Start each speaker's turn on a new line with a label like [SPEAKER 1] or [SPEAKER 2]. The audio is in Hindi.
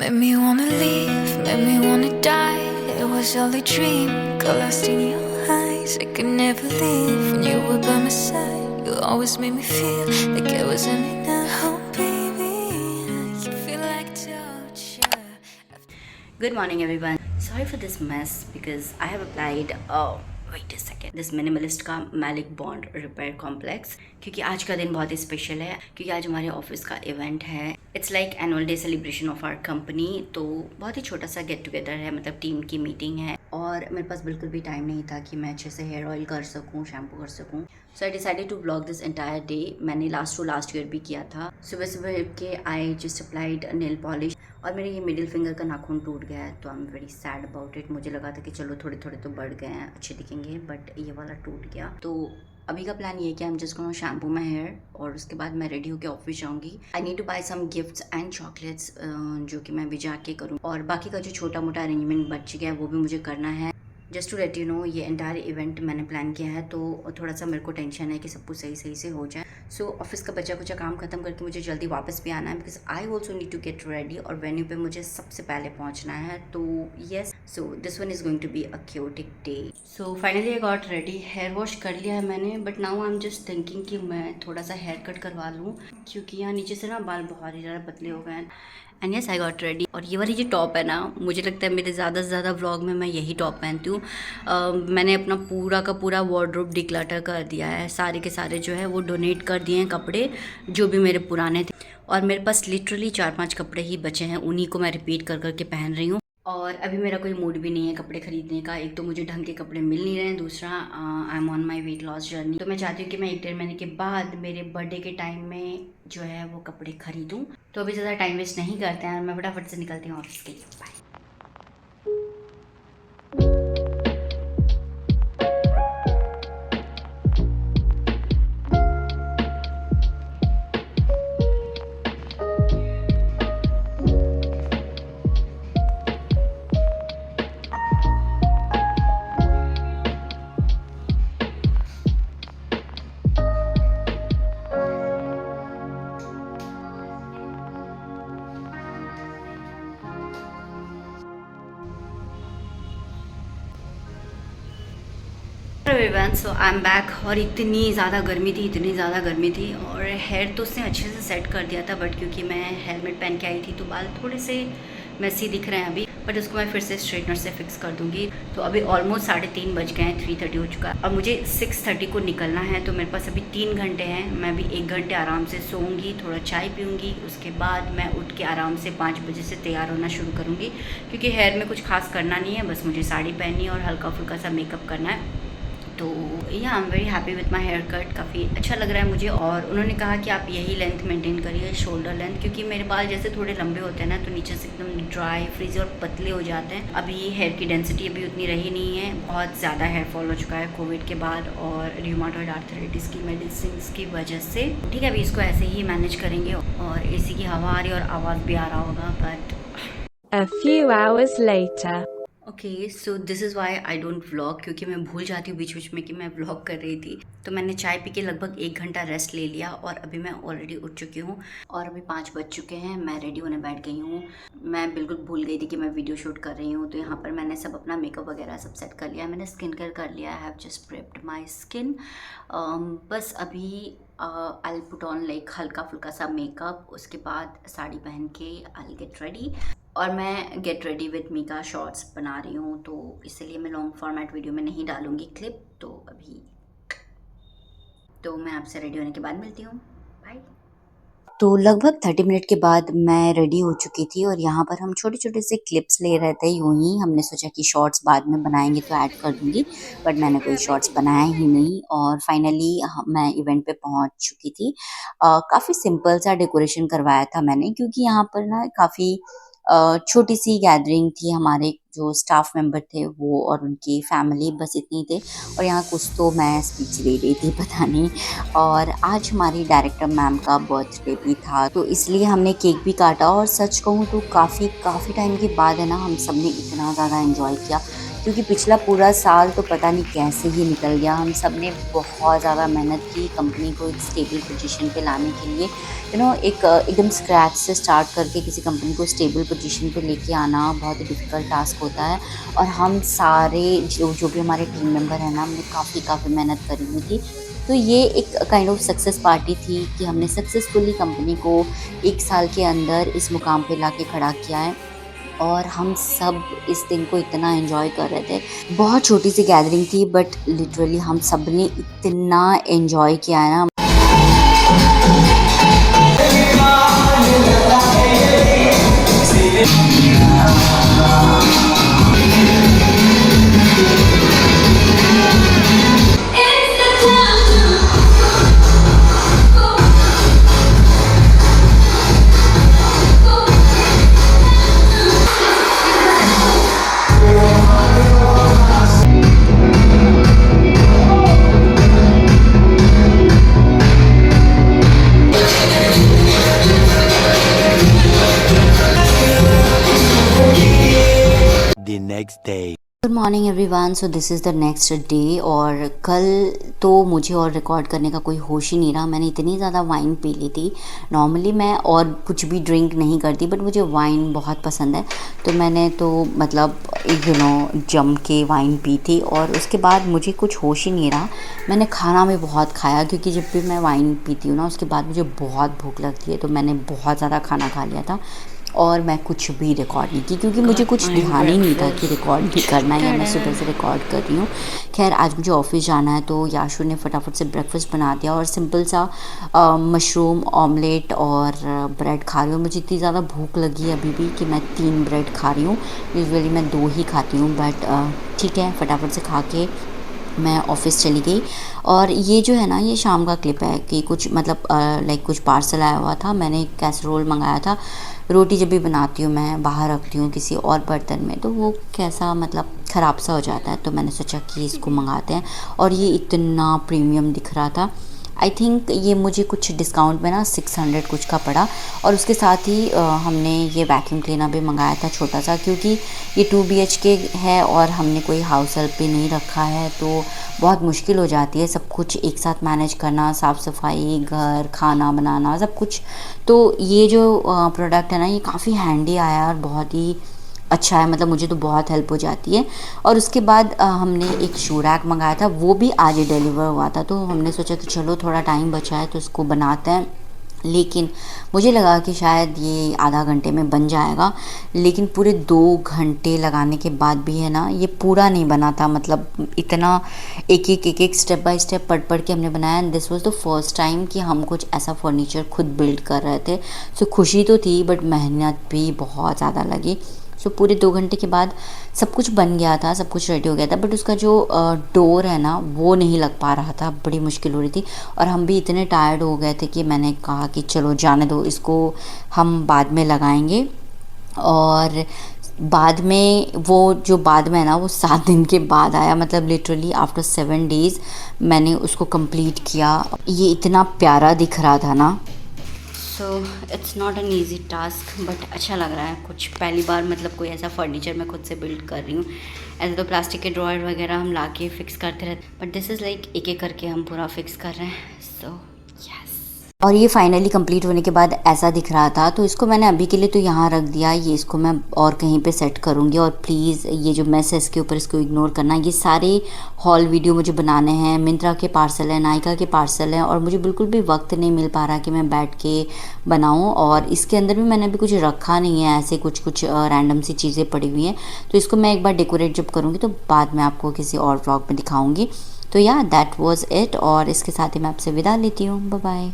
[SPEAKER 1] Made me wanna leave, made me wanna die. It was all a dream, got lost in your eyes. I could never leave when you were by my side. You always made me feel like it wasn't enough. Oh baby, you feel like torture.
[SPEAKER 2] Good morning everyone. Sorry for this mess because I have applied wait a second this minimalist का मैलिक बॉन्ड रिपेयर कॉम्प्लेक्स, क्योंकि आज का दिन बहुत ही स्पेशल है क्योंकि आज हमारे ऑफिस का इवेंट है. It's like annual day celebration of our company. तो बहुत ही छोटा सा गेट टुगेदर है, मतलब टीम की मीटिंग है और मेरे पास बिल्कुल भी टाइम नहीं था कि मैं अच्छे से हेयर ऑयल कर सकूं, शैम्पू कर सकूं. So I decided to vlog this entire day. मैंने लास्ट ईयर भी किया था. सुबह सुबह के I just applied nail polish और मेरे ये मिडिल फिंगर का नाखून टूट गया है, तो आई am very sad about it. मुझे लगा था कि चलो थोड़े थोड़े तो बढ़ गए हैं, अच्छे दिखेंगे, बट ये वाला टूट गया. तो अभी का प्लान ये है कि हम just gonna shampoo my hair और उसके बाद मैं रेडी होकर ऑफिस जाऊंगी. I need to buy some gifts and chocolates जो कि मैं भी जाके करूँ, और बाकी का जो छोटा मोटा अरेंजमेंट बच गया है वो भी मुझे करना है. Just to let you know, ये एंटायर इवेंट मैंने प्लान किया है, तो थोड़ा सा मेरे को टेंशन है कि सब कुछ सही से हो जाए. सो ऑफिस का बचा कुचा काम खत्म करके मुझे जल्दी वापस भी आना है because I also need to get ready, और वेन्यू पे मुझे सबसे पहले पहुंचना है. तो yes, so this one is going to be a hectic day. So finally I got ready. Hair wash कर लिया है मैंने, but now I am just thinking कि मैं थोड़ा सा हेयर कट करवा लूँ क्योंकि यहाँ नीचे से ना बाल बहुत ही ज़्यादा पतले हो गए हैं. And yes, I got ready. और ये वाली जो टॉप है ना, मुझे लगता है मेरे ज़्यादा से ज़्यादा व्लॉग में मैं यही टॉप पहनती हूँ. मैंने अपना पूरा का पूरा वार्डरोब डिक्लटर कर दिया है. सारे के सारे जो है वो डोनेट कर दिए हैं कपड़े जो भी मेरे पुराने थे, और मेरे पास लिटरली 4-5 कपड़े ही बचे हैं. उन्हीं को मैं रिपीट कर करके पहन रही हूँ. और अभी मेरा कोई मूड भी नहीं है कपड़े खरीदने का. एक तो मुझे ढंग के कपड़े मिल नहीं रहे हैं, दूसरा I am on my weight loss journey. तो मैं चाहती हूँ कि मैं 1-1.5 महीने के बाद मेरे बर्थडे के टाइम में जो है वो कपड़े खरीदूँ. तो अभी ज़्यादा टाइम वेस्ट नहीं करते हैं, मैं फटाफट से निकलती हूँ ऑफिस के लिए. Bye. Everyone, so I am back. और इतनी ज़्यादा गर्मी थी और हेयर तो उसने अच्छे से सेट कर दिया था, बट क्योंकि मैं हेलमेट पहन के आई थी तो बाल थोड़े से मैसी दिख रहे हैं अभी, बट उसको मैं फिर से स्ट्रेटनर से फिक्स कर दूंगी. तो अभी ऑलमोस्ट 3:30 बज गए हैं, 3:30 हो चुका है और मुझे 6:30 को निकलना है. तो मेरे पास अभी 3 घंटे हैं. मैं भी 1 घंटे आराम से सोऊंगी, थोड़ा चाय पीऊँगी, उसके बाद मैं उठ के आराम से 5 बजे से तैयार होना शुरू करूँगी, क्योंकि हेयर में कुछ खास करना नहीं है, बस मुझे साड़ी पहननी है और हल्का फुल्का सा मेकअप करना है. तो yeah I am very happy with my haircut. काफ़ी अच्छा लग रहा है मुझे. और उन्होंने कहा कि आप यही लेंथ मेंटेन करिए, शोल्डर लेंथ, क्योंकि मेरे बाल जैसे थोड़े लंबे होते हैं ना, तो नीचे से एकदम ड्राई, फ्रीजी और पतले हो जाते हैं. अभी हेयर की डेंसिटी अभी उतनी रही नहीं है, बहुत ज़्यादा हेयर फॉल हो चुका है कोविड के बाद और र्यूमेटॉइड आर्थराइटिस की मेडिसिन की वजह से. ठीक है, अभी इसको ऐसे ही मैनेज करेंगे. और एसी की हवा आ रही है और आवाज़ भी आ रहा होगा, but
[SPEAKER 3] A few hours later.
[SPEAKER 2] Okay. So this is why I don't vlog, क्योंकि मैं भूल जाती हूँ बीच बीच में कि मैं व्लॉग कर रही थी. तो मैंने चाय पी के लगभग 1 घंटा रेस्ट ले लिया और अभी मैं ऑलरेडी उठ चुकी हूँ और अभी 5 बज चुके हैं. मैं रेडी होने बैठ गई हूँ. मैं बिल्कुल भूल गई थी कि मैं वीडियो शूट कर रही हूँ. तो यहाँ पर मैंने सब अपना मेकअप वगैरह सब सेट कर लिया. मैंने स्किन केयर कर लिया. I have just prepped my skin. बस अभी आई पुट ऑन लाइक हल्का फुल्का सा मेकअप, उसके बाद साड़ी पहन के आई गेट रेडी. और मैं गेट रेडी विथ मी का शॉर्ट्स बना रही हूँ, तो इसलिए मैं लॉन्ग फॉर्मेट वीडियो में नहीं डालूंगी क्लिप. तो अभी तो मैं आपसे रेडी होने के बाद मिलती हूँ. बाय. तो लगभग 30 मिनट के बाद मैं रेडी हो चुकी थी और यहाँ पर हम छोटे छोटे से क्लिप्स ले रहे थे. यूं ही हमने सोचा कि शॉर्ट्स बाद में बनाएंगे तो ऐड कर दूंगी, बट मैंने कोई शॉर्ट्स बनाया ही नहीं. और फाइनली मैं इवेंट पे पहुँच चुकी थी. काफ़ी सिंपल सा डेकोरेशन करवाया था मैंने, क्योंकि यहाँ पर ना काफ़ी छोटी सी गैदरिंग थी. हमारे जो स्टाफ मेंबर थे वो और उनकी फैमिली, बस इतनी थे. और यहाँ कुछ तो मैं स्पीच दे रही थी, पता नहीं. और आज हमारी डायरेक्टर मैम का बर्थडे भी था, तो इसलिए हमने केक भी काटा. और सच कहूँ तो काफ़ी टाइम के बाद है ना, हम सब ने इतना ज़्यादा एंजॉय किया क्योंकि पिछला पूरा साल तो पता नहीं कैसे ही निकल गया। हम सब ने बहुत ज़्यादा मेहनत की कंपनी को एक स्टेबल पोजीशन पे लाने के लिए। एकदम स्क्रैच से स्टार्ट करके किसी कंपनी को स्टेबल पोजीशन पे लेके आना बहुत ही डिफ़िकल्ट टास्क होता है, और हम सारे जो भी हमारे टीम मेंबर हैं ना, हमने काफ़ी मेहनत करी हुई थी। तो ये एक काइंड ऑफ सक्सेस पार्टी थी कि हमने सक्सेसफुली कंपनी को 1 साल के अंदर इस मुकाम पे लाके खड़ा किया है, और हम सब इस दिन को इतना एंजॉय कर रहे थे। बहुत छोटी सी गैदरिंग थी, बट लिटरली हम सब ने इतना एंजॉय किया है ना।
[SPEAKER 4] The next day.
[SPEAKER 2] Good morning everyone. So this is the next day, और कल तो मुझे और रिकॉर्ड करने का कोई होश ही नहीं रहा। मैंने इतनी ज़्यादा वाइन पी ली थी। नॉर्मली मैं और कुछ भी ड्रिंक नहीं करती, बट मुझे वाइन बहुत पसंद है, तो मैंने तो मतलब जम के वाइन पी थी, और उसके बाद मुझे कुछ होश ही नहीं रहा। मैंने खाना भी बहुत खाया, क्योंकि जब भी मैं वाइन पीती हूँ ना, उसके बाद मुझे बहुत भूख लगती है, तो मैंने बहुत ज़्यादा खाना खा लिया था, और मैं कुछ भी रिकॉर्ड नहीं की, क्योंकि मुझे कुछ ध्यान ही नहीं था कि रिकॉर्ड भी करना है या मैं सुबह से रिकॉर्ड कर रही हूँ। खैर, आज मुझे ऑफिस जाना है, तो याशु ने फटाफट से ब्रेकफास्ट बना दिया, और सिंपल सा मशरूम ऑमलेट और ब्रेड खा रही हूँ। मुझे इतनी ज़्यादा भूख लगी है अभी भी कि मैं 3 ब्रेड खा रही हूँ। यूजुअली मैं 2 ही खाती हूँ, बट ठीक है, फटाफट से खा के मैं ऑफ़िस चली गई। और ये जो है ना, ये शाम का क्लिप है कि कुछ कुछ पार्सल आया हुआ था। मैंने कैसरोल मंगाया था। रोटी जब भी बनाती हूँ मैं बाहर रखती हूँ किसी और बर्तन में, तो वो कैसा ख़राब सा हो जाता है, तो मैंने सोचा कि इसको मंगाते हैं। और ये इतना प्रीमियम दिख रहा था। आई थिंक ये मुझे कुछ डिस्काउंट में ना 600 कुछ का पड़ा, और उसके साथ ही हमने ये वैक्यूम क्लीनर भी मंगाया था छोटा सा, क्योंकि ये 2 BHK है और हमने कोई हाउस हेल्प भी नहीं रखा है, तो बहुत मुश्किल हो जाती है सब कुछ एक साथ मैनेज करना, साफ़ सफाई, घर, खाना बनाना, सब कुछ। तो ये जो प्रोडक्ट है ना, ये काफ़ी हैंडी आया और बहुत ही अच्छा है, मतलब मुझे तो बहुत हेल्प हो जाती है। और उसके बाद हमने एक शू रैक मंगाया था, वो भी आज ही डिलीवर हुआ था, तो हमने सोचा कि चलो थोड़ा टाइम बचा है तो इसको बनाते हैं। लेकिन मुझे लगा कि शायद ये आधा घंटे में बन जाएगा, लेकिन पूरे 2 घंटे लगाने के बाद भी है ना, ये पूरा नहीं बना था। मतलब इतना एक स्टेप बाय स्टेप पढ़ के हमने बनाया। And this was the first time कि हम कुछ ऐसा फर्नीचर खुद बिल्ड कर रहे थे। सो खुशी तो थी, बट मेहनत भी बहुत ज़्यादा लगी। सो पूरे 2 घंटे के बाद सब कुछ बन गया था, सब कुछ रेडी हो गया था, बट उसका जो डोर है ना, वो नहीं लग पा रहा था। बड़ी मुश्किल हो रही थी, और हम भी इतने टायर्ड हो गए थे कि मैंने कहा कि चलो जाने दो, इसको हम बाद में लगाएंगे। और बाद में बाद में है ना, वो 7 दिन के बाद आया, मतलब लिटरली आफ्टर 7 डेज़ मैंने उसको कंप्लीट किया। ये इतना प्यारा दिख रहा था ना। So it's not an easy task, but अच्छा लग रहा है। कुछ पहली बार मतलब कोई ऐसा फर्नीचर मैं खुद से बिल्ड कर रही हूँ। ऐसे तो प्लास्टिक के ड्रॉयर वगैरह हम ला के फिक्स करते रहते, बट दिस इज़ लाइक एक करके हम पूरा फिक्स कर रहे हैं। So yes. और ये फाइनली कंप्लीट होने के बाद ऐसा दिख रहा था, तो इसको मैंने अभी के लिए तो यहाँ रख दिया। ये इसको मैं और कहीं पे सेट करूँगी, और प्लीज़ ये जो मैस है इसके ऊपर इसको इग्नोर करना। ये सारे हॉल वीडियो मुझे बनाने हैं, मिंत्रा के पार्सल हैं, नायका के पार्सल हैं, और मुझे बिल्कुल भी वक्त नहीं मिल पा रहा कि मैं बैठ के बनाऊँ। और इसके अंदर भी मैंने अभी कुछ रखा नहीं है, ऐसे कुछ रैंडम सी चीज़ें पड़ी हुई हैं। तो इसको मैं एक बार डेकोरेट जब करूँगी तो बाद में आपको किसी और व्लॉग में दिखाऊँगी। तो या दैट वॉज़ इट, और इसके साथ ही मैं आपसे विदा लेती हूँ। Bye bye.